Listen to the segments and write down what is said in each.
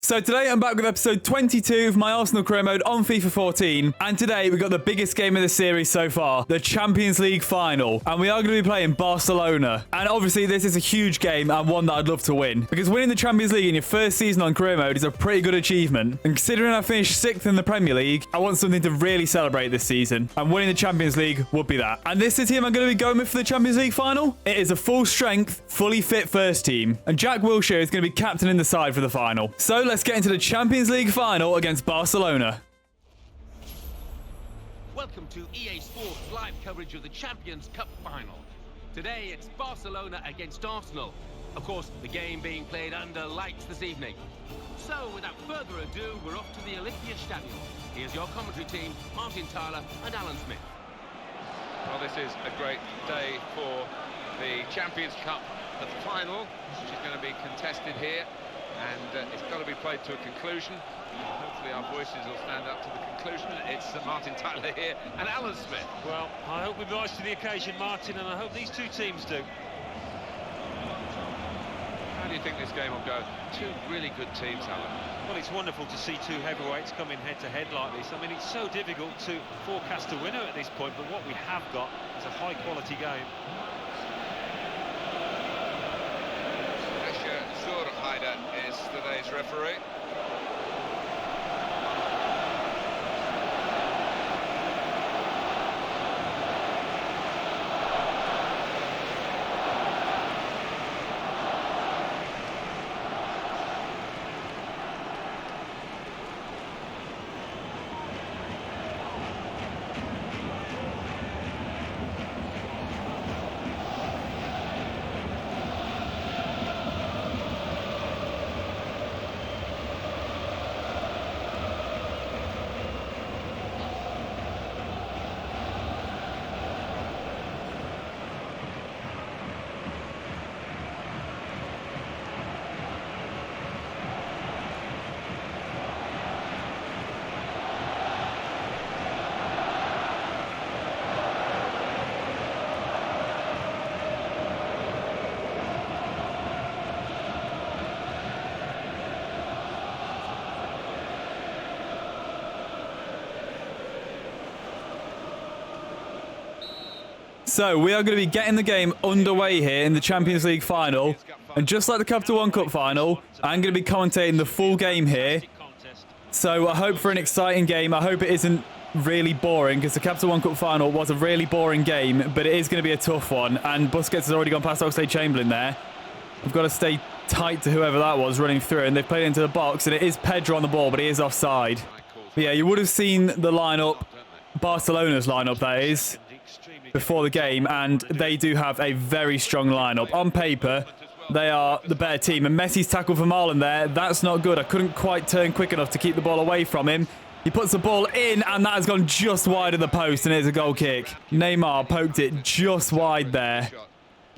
So today I'm back with episode 22 of my Arsenal career mode on FIFA 14, and today we've got the biggest game of the series so far, the Champions League final, and we are going to be playing Barcelona. And obviously this is a huge game and one that I'd love to win, because winning the Champions League in your first season on career mode is a pretty good achievement. And considering I finished 6th in the Premier League, I want something to really celebrate this season, and winning the Champions League would be that. And this is the team I'm going to be going with for the Champions League final. It is a full strength, fully fit first team, and Jack Wilshere is going to be captaining the side for the final. So let's get into the Champions League final against Barcelona. Welcome to EA Sports live coverage of the Champions Cup final. Today it's Barcelona against Arsenal. Of course, the game being played under lights this evening. So without further ado, we're off to the Olympiastadion. Here's your commentary team, Martin Tyler and Alan Smith. Well, this is a great day for the Champions Cup, the final, which is going to be contested here. And it's got to be played to a conclusion. Hopefully our voices will stand up to the conclusion. It's Martin Tyler here and Alan Smith. Well, I hope we rise to the occasion, Martin, and I hope these two teams do. How do you think this game will go? Two really good teams, Alan. Well, it's wonderful to see two heavyweights coming head-to-head like this. I mean, it's so difficult to forecast a winner at this point, but what we have got is a high-quality game. Is today's referee. So we are going to be getting the game underway here in the Champions League final. And just like the Capital One Cup final, I'm going to be commentating the full game here. So I hope for an exciting game. I hope it isn't really boring, because the Capital One Cup final was a really boring game, but it is going to be a tough one. And Busquets has already gone past Oxlade-Chamberlain there. I've got to stay tight to whoever that was running through, and they've played it into the box, and it is Pedro on the ball, but he is offside. But yeah, you would have seen the lineup, Barcelona's lineup that is, before the game, and they do have a very strong lineup. On paper, they are the better team, and Messi's tackle for Marlon there, that's not good. I couldn't quite turn quick enough to keep the ball away from him. He puts the ball in, and that has gone just wide of the post, and it's a goal kick. Neymar poked it just wide there,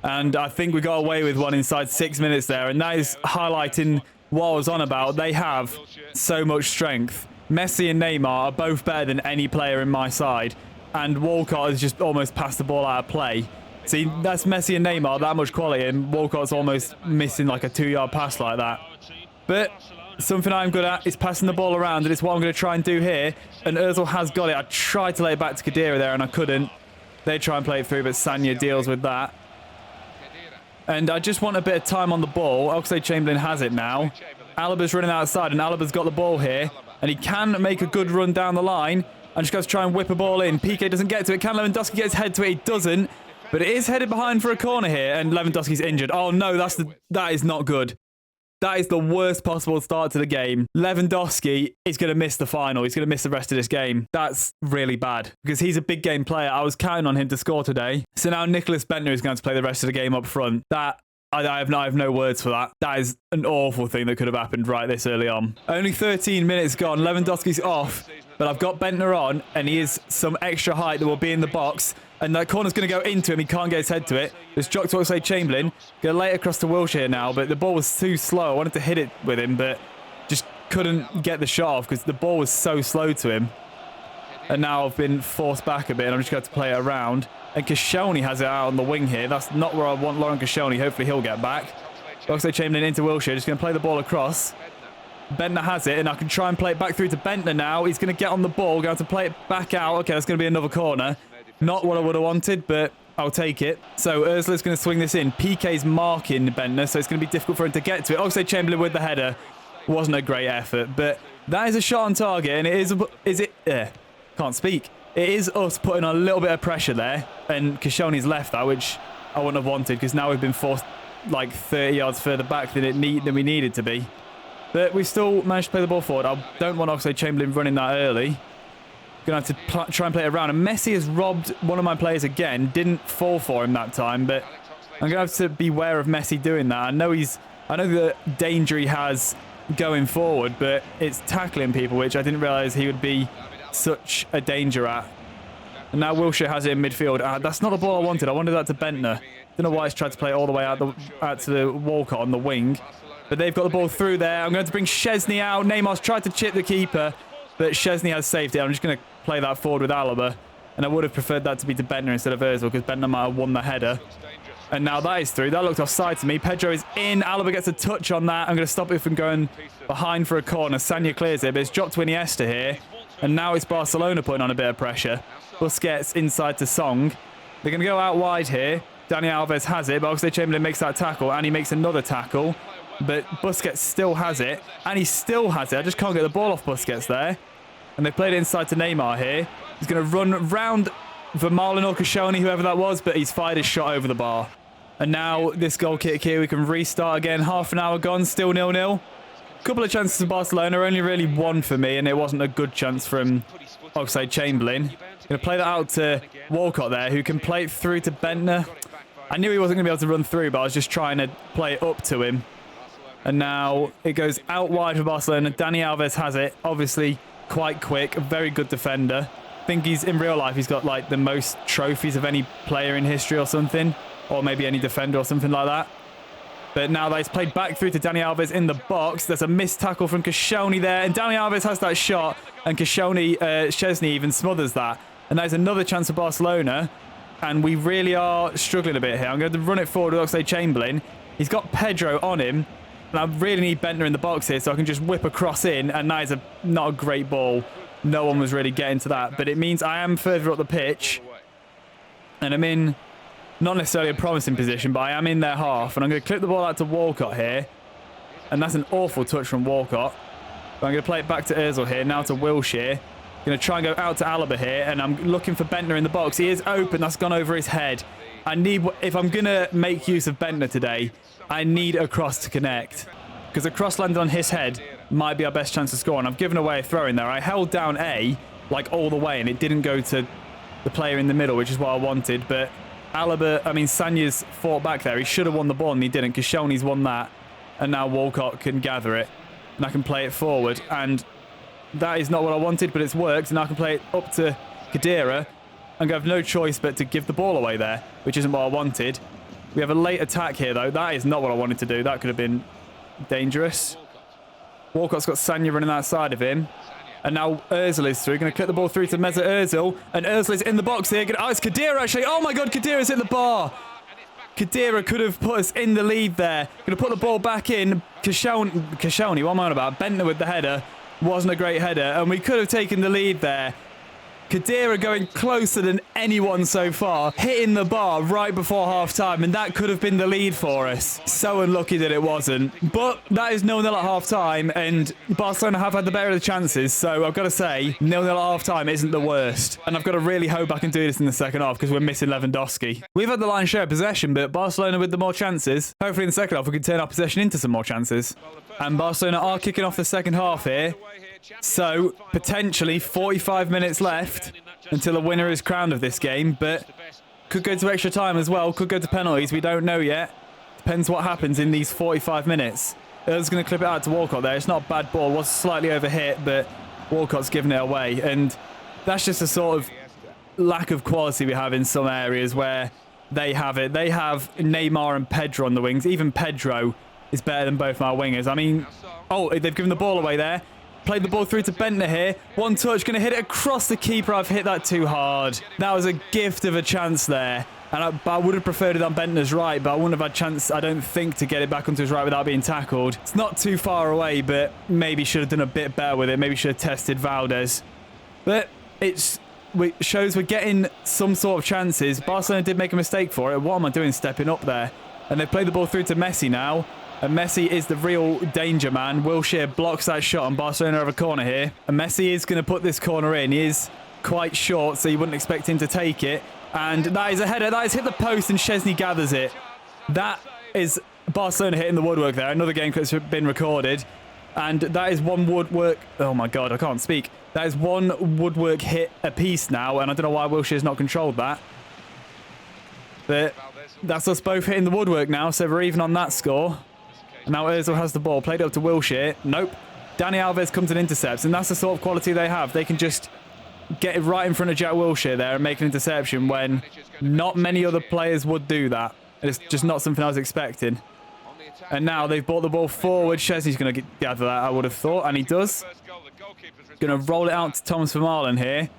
and I think we got away with one inside 6 minutes there, and that is highlighting what I was on about. They have so much strength. Messi and Neymar are both better than any player in my side, and Walcott has just almost passed the ball out of play. See, that's Messi and Neymar, that much quality, and Walcott's almost missing like a 2-yard pass like that. But something I'm good at is passing the ball around, and it's what I'm going to try and do here. And Ozil has got it. I tried to lay it back to Khedira there, and I couldn't. They try and play it through, but Sanya deals with that. And I just want a bit of time on the ball. Oxlade-Chamberlain has it now. Alaba's running outside, and Alaba's got the ball here. And he can make a good run down the line. And just goes to try and whip a ball in. Piqué doesn't get to it. Can Lewandowski get his head to it? He doesn't. But it is headed behind for a corner here, and Lewandowski's injured. Oh no, that is not good. That is the worst possible start to the game. Lewandowski is going to miss the final. He's going to miss the rest of this game. That's really bad, because he's a big game player. I was counting on him to score today. So now Nicholas Bentner is going to play the rest of the game up front. I have no words for that. That is an awful thing that could have happened right this early on. Only 13 minutes gone. Lewandowski's off, but I've got Bentner on, and he is some extra height that will be in the box. And that corner's going to go into him. He can't get his head to it. It's dropped to Oxlade-Chamberlain. Going to lay it across to Wilshere now, but the ball was too slow. I wanted to hit it with him, but just couldn't get the shot off because the ball was so slow to him. And now I've been forced back a bit, and I'm just going to play it around. And Koscielny has it out on the wing here. That's not where I want Laurent Koscielny. Hopefully he'll get back. Oxlade-Chamberlain into Wilshere. Just going to play the ball across. Bentner has it, and I can try and play it back through to Bentner now. He's going to get on the ball, going to have to play it back out. Okay, that's going to be another corner. Not what I would have wanted, but I'll take it. So Özil's going to swing this in. PK's marking Bentner, so it's going to be difficult for him to get to it. Oxlade-Chamberlain with the header. Wasn't a great effort, but that is a shot on target, and can't speak. It is us putting a little bit of pressure there, and Koscielny's left that, which I wouldn't have wanted, because now we've been forced like 30 yards further back than we needed to be. But we still managed to play the ball forward. I don't want Oxlade-Chamberlain running that early. Going to have to try and play it around. And Messi has robbed one of my players again. Didn't fall for him that time, but I'm going to have to beware of Messi doing that. I know the danger he has going forward, but it's tackling people, which I didn't realise he would be such a danger at. And now Wilshere has it in midfield. That's not the ball I wanted. I wanted that to Bentner. Don't know why he's tried to play it all the way out to the Walcott on the wing. But they've got the ball through there. I'm going to bring Szczesny out. Neymar's tried to chip the keeper, but Szczesny has saved it. I'm just going to play that forward with Alaba. And I would have preferred that to be to Bentner instead of Özil, because Bentner might have won the header. And now that is through. That looked offside to me. Pedro is in. Alaba gets a touch on that. I'm going to stop it from going behind for a corner. Sanya clears it, but it's dropped to Iniesta here. And now it's Barcelona putting on a bit of pressure. Busquets inside to Song. They're going to go out wide here. Dani Alves has it, but Oxlade-Chamberlain makes that tackle, and he makes another tackle. But Busquets still has it, and he still has it. I just can't get the ball off Busquets there. And they played it inside to Neymar here. He's going to run round Vermaelen or Koscielny, whoever that was, but he's fired his shot over the bar. And now this goal kick here, we can restart again. Half an hour gone, still 0-0. Couple of chances for Barcelona, only really one for me, and it wasn't a good chance from Oxlade-Chamberlain. Going to play that out to Walcott there, who can play it through to Bentner. I knew he wasn't going to be able to run through, but I was just trying to play it up to him. And now it goes out wide for Barcelona. Dani Alves has it. Obviously quite quick. A very good defender. I think he's, in real life, he's got like the most trophies of any player in history or something. Or maybe any defender or something like that. But now that's played back through to Dani Alves in the box. There's a missed tackle from Koscielny there. And Dani Alves has that shot. And Szczesny even smothers that. And there's another chance for Barcelona. And we really are struggling a bit here. I'm going to run it forward with Oxlade-Chamberlain. He's got Pedro on him. And I really need Bentner in the box here so I can just whip across in. And that is not a great ball. No one was really getting to that. But it means I am further up the pitch. And I'm in not necessarily a promising position, but I am in their half. And I'm going to clip the ball out to Walcott here. And that's an awful touch from Walcott. But I'm going to play it back to Özil here. Now to Wilshere. Going to try and go out to Alaba here. And I'm looking for Bentner in the box. He is open. That's gone over his head. If I'm going to make use of Bentner today, I need a cross to connect. Because a cross landed on his head might be our best chance to score. And I've given away a throw in there. I held down A, like all the way, and it didn't go to the player in the middle, which is what I wanted. But Sanya's fought back there. He should have won the ball, and he didn't. Koscielny's won that. And now Walcott can gather it. And I can play it forward. And that is not what I wanted, but it's worked. And I can play it up to Khedira. I'm going to have no choice but to give the ball away there, which isn't what I wanted. We have a late attack here, though. That is not what I wanted to do. That could have been dangerous. Walcott's got Sanya running outside of him. And now Özil is through. Going to clip the ball through to Mesut Özil. And Özil is in the box here. Oh, it's Khedira, actually. Oh, my God, Khedira's hit the bar. Khedira could have put us in the lead there. Going to put the ball back in. Koscielny, what am I on about? Bentner with the header. Wasn't a great header. And we could have taken the lead there. Khedira going closer than anyone so far, hitting the bar right before half-time, and that could have been the lead for us. So unlucky that it wasn't. But that is 0-0 at half-time, and Barcelona have had the better of the chances, so I've got to say, 0-0 at half-time isn't the worst. And I've got to really hope I can do this in the second half, because we're missing Lewandowski. We've had the lion's share of possession, but Barcelona with the more chances. Hopefully in the second half we can turn our possession into some more chances. And Barcelona are kicking off the second half here. So, potentially 45 minutes left until a winner is crowned of this game, but could go to extra time as well, could go to penalties, we don't know yet. Depends what happens in these 45 minutes. Earl's going to clip it out to Walcott there. It's not a bad ball, was slightly overhit, but Walcott's given it away. And that's just a sort of lack of quality we have in some areas where they have it. They have Neymar and Pedro on the wings. Even Pedro is better than both our wingers. I mean, oh, they've given the ball away there. Played the ball through to Bentner here. One touch, going to hit it across the keeper. I've hit that too hard. That was a gift of a chance there. And I would have preferred it on Bentner's right, but I wouldn't have had a chance, I don't think, to get it back onto his right without being tackled. It's not too far away, but maybe should have done a bit better with it. Maybe should have tested Valdez. But it shows we're getting some sort of chances. Barcelona did make a mistake for it. What am I doing stepping up there? And they've played the ball through to Messi now. And Messi is the real danger man. Wilshere blocks that shot, and Barcelona have a corner here. And Messi is going to put this corner in. He is quite short, so you wouldn't expect him to take it. And that is a header. That has hit the post, and Szczesny gathers it. That is Barcelona hitting the woodwork there. Another game clip's been recorded. And that is one woodwork... Oh, my God, I can't speak. That is one woodwork hit apiece now, and I don't know why Wilshere's not controlled that. But that's us both hitting the woodwork now, so we're even on that score. And now Ozil has the ball. Played up to Wilshere. Nope. Dani Alves comes and intercepts, and that's the sort of quality they have. They can just get it right in front of Jack Wilshere there and make an interception when not many other players would do that. It's just not something I was expecting. And now they've brought the ball forward. Szczesny's going to gather that, I would have thought, and he does. Going to roll it out to Thomas Vermaelen here.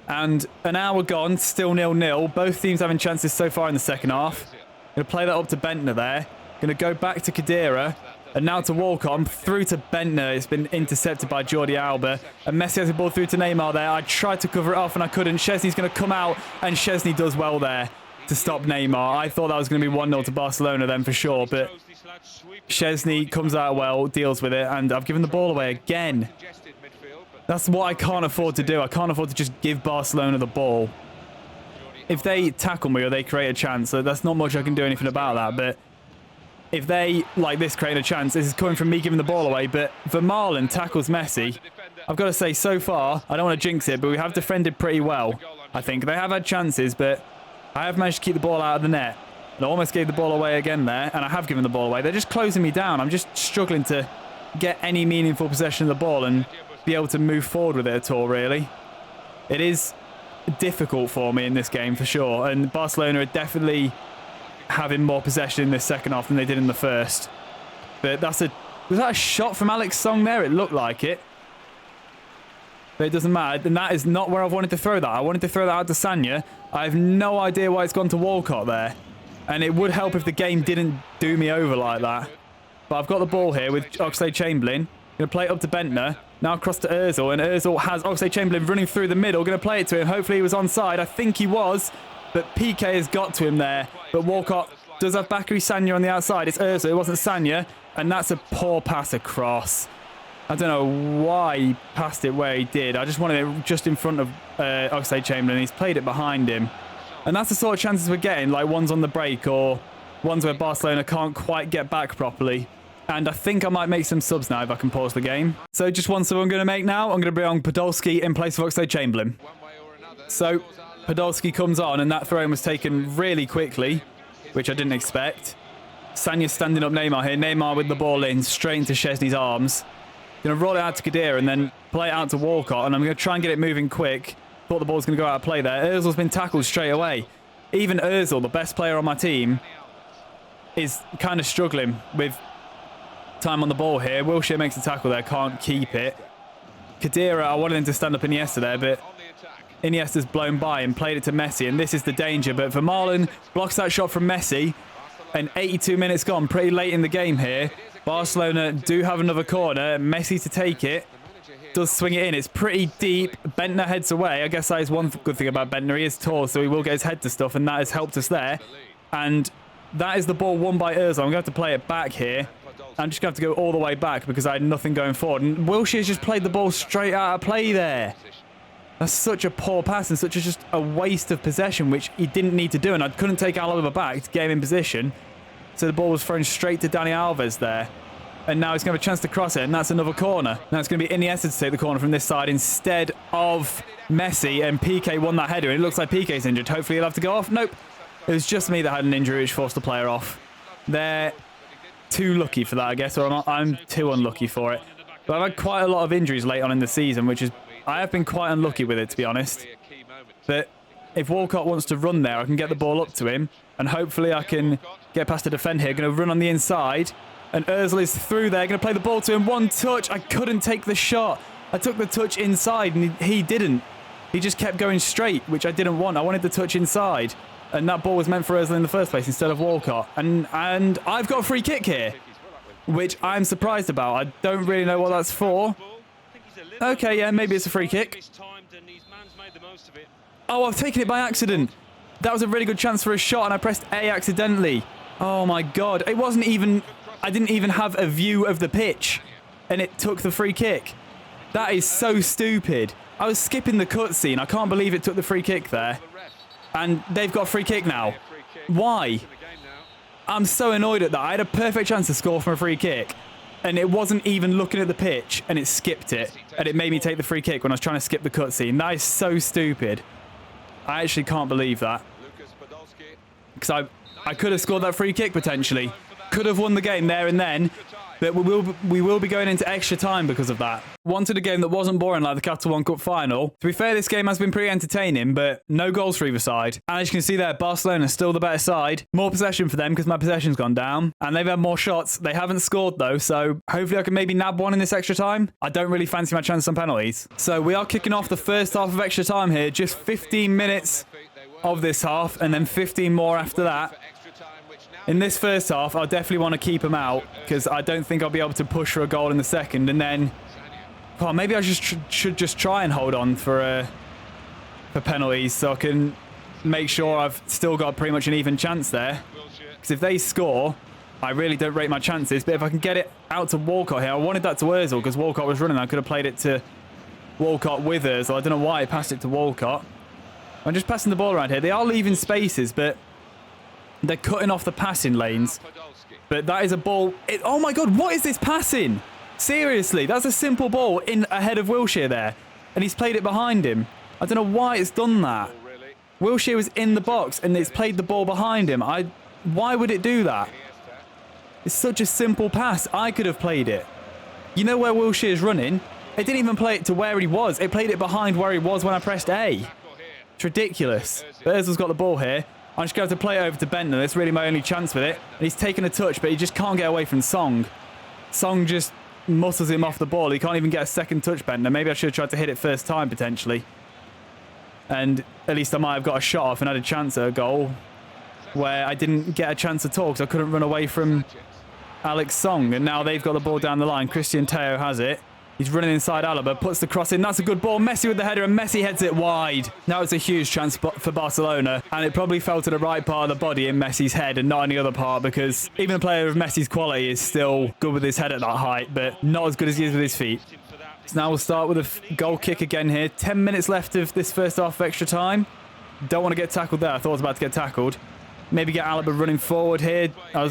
And an hour gone, still 0-0. Both teams having chances so far in the second half. Going to play that up to Bentner there. Going to go back to Khedira. And now to Walcott, through to Bentner. It's been intercepted by Jordi Alba. And Messi has the ball through to Neymar there. I tried to cover it off and I couldn't. Szczesny's going to come out, and Szczesny does well there to stop Neymar. I thought that was going to be 1-0 to Barcelona then for sure, but Szczesny comes out well, deals with it, and I've given the ball away again. That's what I can't afford to do. I can't afford to just give Barcelona the ball. If they tackle me or they create a chance, so that's not much I can do anything about that, but if they, like this, create a chance, this is coming from me giving the ball away, but Vermaelen tackles Messi. I've got to say, so far, I don't want to jinx it, but we have defended pretty well, I think. They have had chances, but I have managed to keep the ball out of the net. And I almost gave the ball away again there, and I have given the ball away. They're just closing me down. I'm just struggling to get any meaningful possession of the ball and be able to move forward with it at all, really. It is difficult for me in this game, for sure, and Barcelona are definitely having more possession in this second half than they did in the first. But was that a shot from Alex Song there? It looked like it. But it doesn't matter. And that is not where I've wanted to throw that. I wanted to throw that out to Sanya. I have no idea why it's gone to Walcott there. And it would help if the game didn't do me over like that. But I've got the ball here with Oxlade-Chamberlain. Going to play it up to Bentner. Now across to Ozil. And Ozil has Oxlade-Chamberlain running through the middle. Going to play it to him. Hopefully he was onside. I think he was. But PK has got to him there. But Walcott does have Bakary Sagna on the outside. It's Ozil. It wasn't Sagna. And that's a poor pass across. I don't know why he passed it where he did. I just wanted it just in front of Oxlade-Chamberlain. He's played it behind him. And that's the sort of chances we're getting, like ones on the break or ones where Barcelona can't quite get back properly. And I think I might make some subs now if I can pause the game. So just one sub I'm going to make now. I'm going to bring on Podolski in place of Oxlade-Chamberlain. So Podolski comes on, and that throw was taken really quickly, which I didn't expect. Sanya's standing up Neymar here. Neymar with the ball in, straight into Szczesny's arms. Going to roll it out to Khedira and then play it out to Walcott. And I'm going to try and get it moving quick. Thought the ball's going to go out of play there. Ozil's been tackled straight away. Even Ozil, the best player on my team, is kind of struggling with time on the ball here. Wilshere makes a tackle there. Can't keep it. Khedira, I wanted him to stand up Iniesta there, but Iniesta's blown by and played it to Messi. And this is the danger. But Vermaelen blocks that shot from Messi. And 82 minutes gone. Pretty late in the game here. Barcelona do have another corner. Messi to take it. Does swing it in. It's pretty deep. Bentner heads away. I guess that is one good thing about Bentner. He is tall, so he will get his head to stuff, and that has helped us there. And that is the ball won by Ozil. I'm going to have to play it back here. I'm just going to have to go all the way back because I had nothing going forward. And Wilshere's just played the ball straight out of play there. That's such a poor pass and such just a waste of possession, which he didn't need to do. And I couldn't take Alaba back to get him in position. So the ball was thrown straight to Dani Alves there. And now he's going to have a chance to cross it, and that's another corner. Now it's going to be Iniesta to take the corner from this side instead of Messi, and PK won that header. And it looks like PK's injured. Hopefully he'll have to go off. Nope. It was just me that had an injury which forced the player off. They're too lucky for that, I guess, or I'm too unlucky for it. But I've had quite a lot of injuries late on in the season, which is... I have been quite unlucky with it, to be honest. But if Walcott wants to run there, I can get the ball up to him, and hopefully I can get past the defender here. Going to run on the inside. And Ozil is through there. Going to play the ball to him. One touch. I couldn't take the shot. I took the touch inside and he didn't. He just kept going straight, which I didn't want. I wanted the touch inside. And that ball was meant for Ozil in the first place instead of Walcott. And I've got a free kick here, which I'm surprised about. I don't really know what that's for. Okay, yeah, maybe it's a free kick. Oh, I've taken it by accident. That was a really good chance for a shot, and I pressed A accidentally. Oh, my God. It wasn't even... I didn't even have a view of the pitch, and it took the free kick. That is so stupid. I was skipping the cutscene. I can't believe it took the free kick there. And they've got a free kick now. Why? I'm so annoyed at that. I had a perfect chance to score from a free kick, and it wasn't even looking at the pitch, and it skipped it. And it made me take the free kick when I was trying to skip the cutscene. That is so stupid. I actually can't believe that. Because I could have scored that free kick potentially. Could have won the game there and then. But we will be going into extra time because of that. Wanted a game that wasn't boring like the Capital One Cup final. To be fair, this game has been pretty entertaining, but no goals for either side. And as you can see there, Barcelona is still the better side. More possession for them because my possession's gone down. And they've had more shots. They haven't scored though, so hopefully I can maybe nab one in this extra time. I don't really fancy my chance on penalties. So we are kicking off the first half of extra time here. Just 15 minutes of this half and then 15 more after that. In this first half, I'll definitely want to keep him out because I don't think I'll be able to push for a goal in the second. And then, well, maybe I should just try and hold on for penalties so I can make sure I've still got pretty much an even chance there. Because if they score, I really don't rate my chances. But if I can get it out to Walcott here, I wanted that to Ozil because Walcott was running. I could have played it to Walcott with Ozil. I don't know why I passed it to Walcott. I'm just passing the ball around here. They are leaving spaces, but they're cutting off the passing lanes. But that is a ball. Oh my God, what is this passing? Seriously, that's a simple ball in ahead of Wilshere there. And he's played it behind him. I don't know why it's done that. Wilshere was in the box and it's played the ball behind him. Why would it do that? It's such a simple pass. I could have played it. You know where Wilshere's running? It didn't even play it to where he was. It played it behind where he was when I pressed A. It's ridiculous. But Ozil's got the ball here. I'm just going to have to play it over to Bentner. That's really my only chance with it. And he's taken a touch, but he just can't get away from Song. Song just muscles him off the ball. He can't even get a second touch, Bentner. Maybe I should have tried to hit it first time, potentially. And at least I might have got a shot off and had a chance at a goal where I didn't get a chance at all because I couldn't run away from Alex Song. And now they've got the ball down the line. Christian Teo has it. He's running inside Alaba, puts the cross in. That's a good ball. Messi with the header, and Messi heads it wide. Now it's a huge chance for Barcelona, and it probably fell to the right part of the body in Messi's head and not any other part, because even a player of Messi's quality is still good with his head at that height, but not as good as he is with his feet. So now we'll start with a goal kick again here. 10 minutes left of this first half of extra time. Don't want to get tackled there. I thought I was about to get tackled. Maybe get Alaba running forward here. Oh,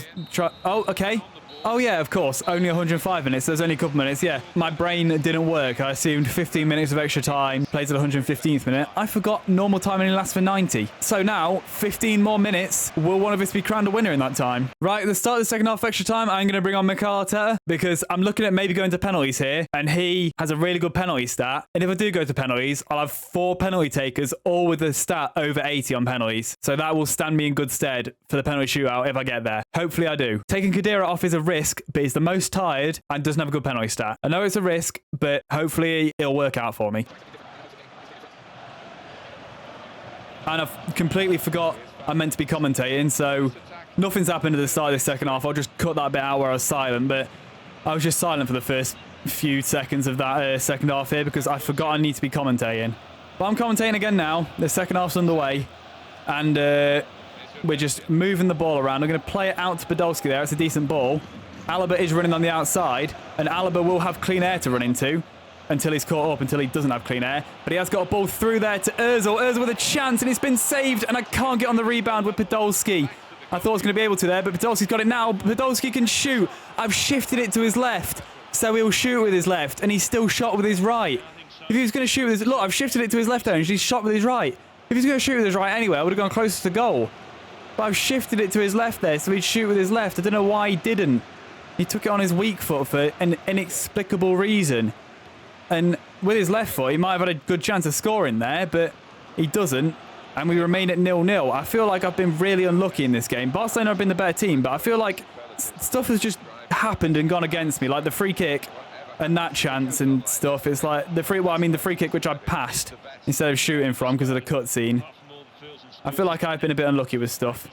okay. Oh, yeah, of course. Only 105 minutes. There's only a couple minutes. Yeah, my brain didn't work. I assumed 15 minutes of extra time. Plays at 115th minute. I forgot normal time only lasts for 90. So now, 15 more minutes. Will one of us be crowned a winner in that time? Right, at the start of the second half of extra time, I'm going to bring on Mikel Arteta because I'm looking at maybe going to penalties here. And he has a really good penalty stat. And if I do go to penalties, I'll have 4 penalty takers, all with a stat over 80 on penalties. So that will stand me in good stead for the penalty shootout if I get there. Hopefully I do. Taking Khedira off is a risk, but he's the most tired and doesn't have a good penalty stat. I know it's a risk, but hopefully it'll work out for me. And I've completely forgot I'm meant to be commentating, so nothing's happened at the start of the second half. I'll just cut that bit out where I was silent, but I was just silent for the first few seconds of that second half here because I forgot I need to be commentating. But I'm commentating again now. The second half's underway, and we're just moving the ball around. I'm going to play it out to Podolski there. It's a decent ball. Alaba is running on the outside, and Alaba will have clean air to run into until he's caught up, until he doesn't have clean air. But he has got a ball through there to Ozil. Ozil with a chance, and it's been saved, and I can't get on the rebound with Podolski. I thought I was going to be able to there, but Podolski's got it now. Podolski can shoot. I've shifted it to his left, so he'll shoot with his left, and he's still shot with his right. If he was going to shoot with his... Look, I've shifted it to his left hand, and he's shot with his right. If he's going to shoot with his right anyway, I would have gone closer to goal. But I've shifted it to his left there, so he'd shoot with his left. I don't know why he didn't. He took it on his weak foot for an inexplicable reason. And with his left foot, he might have had a good chance of scoring there, but he doesn't. And we remain at 0-0. I feel like I've been really unlucky in this game. Barcelona have been the better team, but I feel like stuff has just happened and gone against me. Like the free kick and that chance and stuff. It's like the free kick which I passed instead of shooting from because of the cutscene. I feel like I've been a bit unlucky with stuff.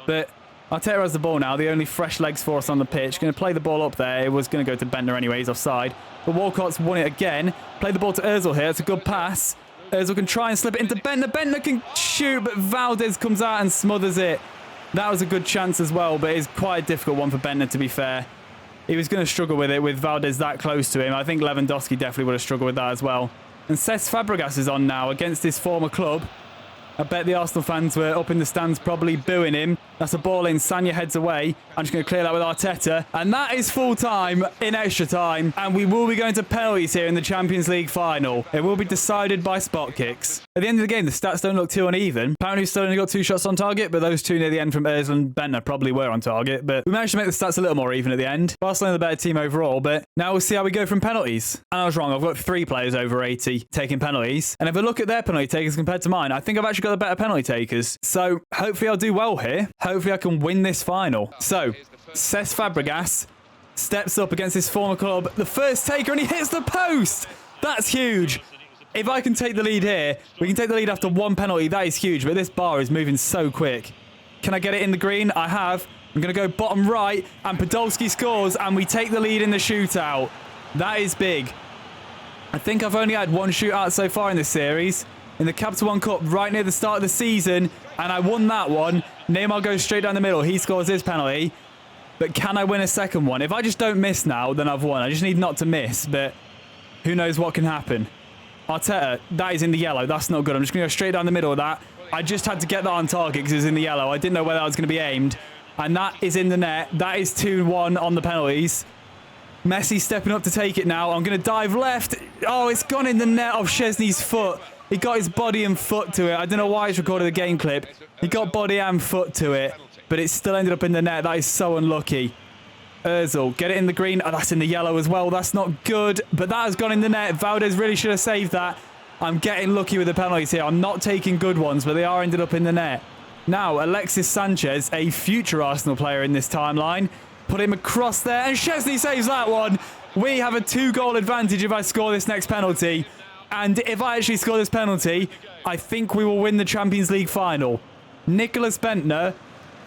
But Arteta has the ball now. The only fresh legs for us on the pitch. Going to play the ball up there. It was going to go to Bentner anyway. He's offside. But Walcott's won it again. Play the ball to Ozil here. It's a good pass. Ozil can try and slip it into Bentner. Bentner can shoot, but Valdez comes out and smothers it. That was a good chance as well, but it's quite a difficult one for Bentner, to be fair. He was going to struggle with it with Valdez that close to him. I think Lewandowski definitely would have struggled with that as well. And Cesc Fabregas is on now against his former club. I bet the Arsenal fans were up in the stands probably booing him. That's a ball in. Sanya heads away. I'm just going to clear that with Arteta. And that is full time in extra time. And we will be going to penalties here in the Champions League final. It will be decided by spot kicks. At the end of the game, the stats don't look too uneven. Apparently, we've still only got 2 shots on target, but those 2 near the end from Ozil and Bentner probably were on target. But we managed to make the stats a little more even at the end. Barcelona the better team overall, but now we'll see how we go from penalties. And I was wrong. I've got 3 players over 80 taking penalties. And if I look at their penalty takers compared to mine, I think I've actually got the better penalty takers. So hopefully I'll do well here. Hopefully I can win this final. So Cesc Fabregas steps up against his former club. The first taker, and he hits the post. That's huge. If I can take the lead here, we can take the lead after 1 penalty. That is huge, but this bar is moving so quick. Can I get it in the green? I have. I'm going to go bottom right, and Podolski scores, and we take the lead in the shootout. That is big. I think I've only had 1 shootout so far in this series. In the Capital One Cup, right near the start of the season, and I won that one. Neymar goes straight down the middle. He scores his penalty. But can I win a second one? If I just don't miss now, then I've won. I just need not to miss, but who knows what can happen. Arteta, that is in the yellow. That's not good. I'm just going to go straight down the middle of that. I just had to get that on target because it was in the yellow. I didn't know where that was going to be aimed. And that is in the net. That is 2-1 on the penalties. Messi stepping up to take it now. I'm going to dive left. Oh, it's gone in the net off Szczesny's foot. He got his body and foot to it. I don't know why he's recorded the game clip. He got body and foot to it, but it still ended up in the net. That is so unlucky. Ozil, get it in the green. Oh, that's in the yellow as well. That's not good, but that has gone in the net. Valdez really should have saved that. I'm getting lucky with the penalties here. I'm not taking good ones, but they are ended up in the net. Now, Alexis Sanchez, a future Arsenal player in this timeline, put him across there, and Szczesny saves that one. We have a 2-goal advantage if I score this next penalty. And if I actually score this penalty, I think we will win the Champions League final. Nicholas Bentner,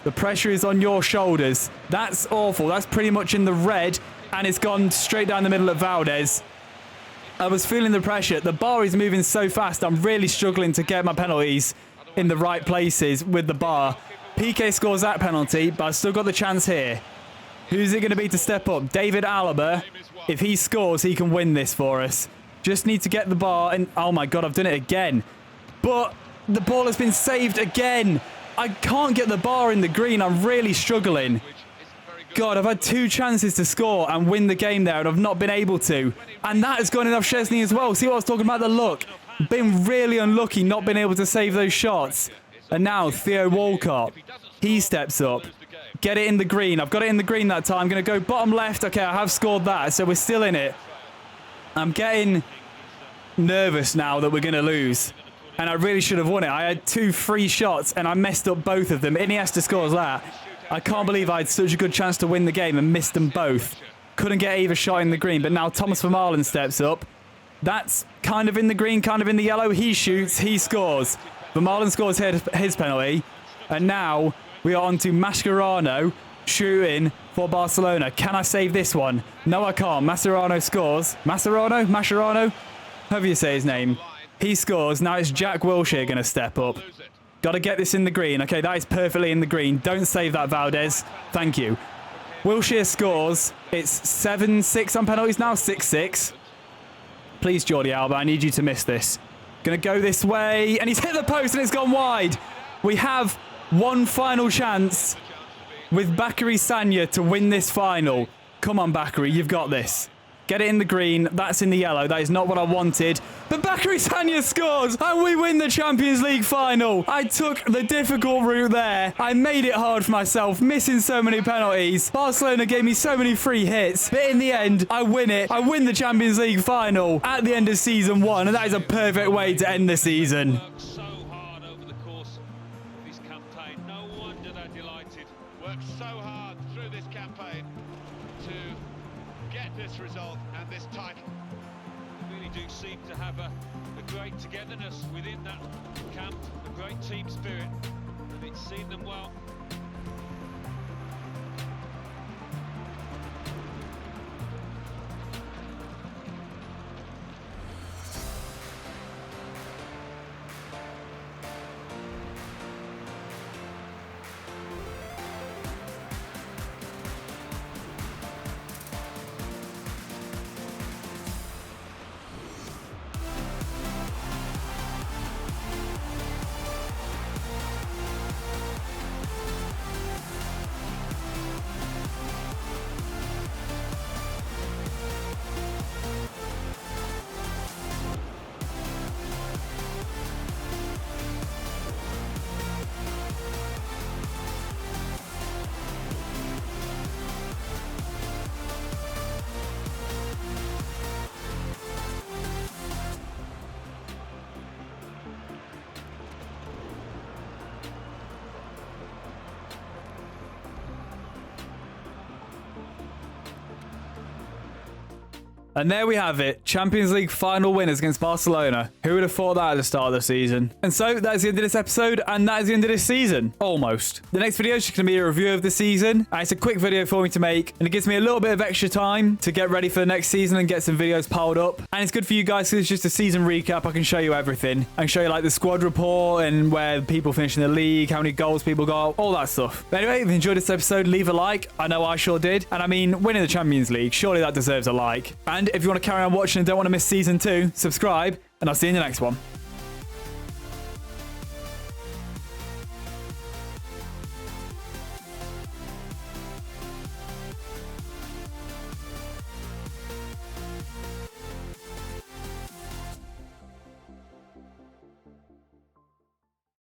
the pressure is on your shoulders. That's awful. That's pretty much in the red, and it's gone straight down the middle of Valdez. I was feeling the pressure. The bar is moving so fast. I'm really struggling to get my penalties in the right places with the bar. PK scores that penalty, but I've still got the chance here. Who's it going to be to step up? David Alaba. If he scores, he can win this for us. Just need to get the bar, and oh my God, I've done it again. But the ball has been saved again. I can't get the bar in the green. I'm really struggling. God, I've had 2 chances to score and win the game there, and I've not been able to. And that has gone in off Szczesny as well. See what I was talking about, the luck. Been really unlucky not being able to save those shots. And now Theo Walcott, he steps up. Get it in the green. I've got it in the green that time. I'm going to go bottom left. Okay, I have scored that, so we're still in it. I'm getting nervous now that we're going to lose. And I really should have won it. I had 2 free shots and I messed up both of them. Iniesta scores that. I can't believe I had such a good chance to win the game and missed them both. Couldn't get either shot in the green, but now Thomas Vermaelen steps up. That's kind of in the green, kind of in the yellow. He shoots, he scores. Vermaelen scores his penalty. And now we are on to Mascherano shooting for Barcelona. Can I save this one? No, I can't. Mascherano scores. Mascherano? However you say his name. He scores. Now it's Jack Wilshere going to step up. Got to get this in the green. Okay, that is perfectly in the green. Don't save that, Valdez. Thank you. Wilshere scores. It's 7-6 on penalties now. 6-6. Please, Jordi Alba, I need you to miss this. Going to go this way. And he's hit the post and it's gone wide. We have one final chance with Bakary Sagna to win this final. Come on, Bakary, you've got this. Get it in the green. That's in the yellow. That is not what I wanted. But Bakary Sagna scores and we win the Champions League final. I took the difficult route there. I made it hard for myself, missing so many penalties. Barcelona gave me so many free hits. But in the end, I win it. I win the Champions League final at the end of season 1. And that is a perfect way to end the season. So hard over the course of this campaign. No wonder they're delighted. Worked so hard through this campaign to get this result and this title. Really do seem to have a great togetherness within that camp, a great team spirit, and it's seen them well. And there we have it. Champions League final winners against Barcelona. Who would have thought that at the start of the season? And so that is the end of this episode, and that is the end of this season. Almost. The next video is just going to be a review of the season. And it's a quick video for me to make, and it gives me a little bit of extra time to get ready for the next season and get some videos piled up. And it's good for you guys because it's just a season recap. I can show you everything. I can show you like the squad report and where people finish in the league, how many goals people got, all that stuff. But anyway, if you enjoyed this episode, leave a like. I know I sure did. And I mean, winning the Champions League, surely that deserves a like. And if you want to carry on watching and don't want to miss season 2, subscribe, and I'll see you in the next one.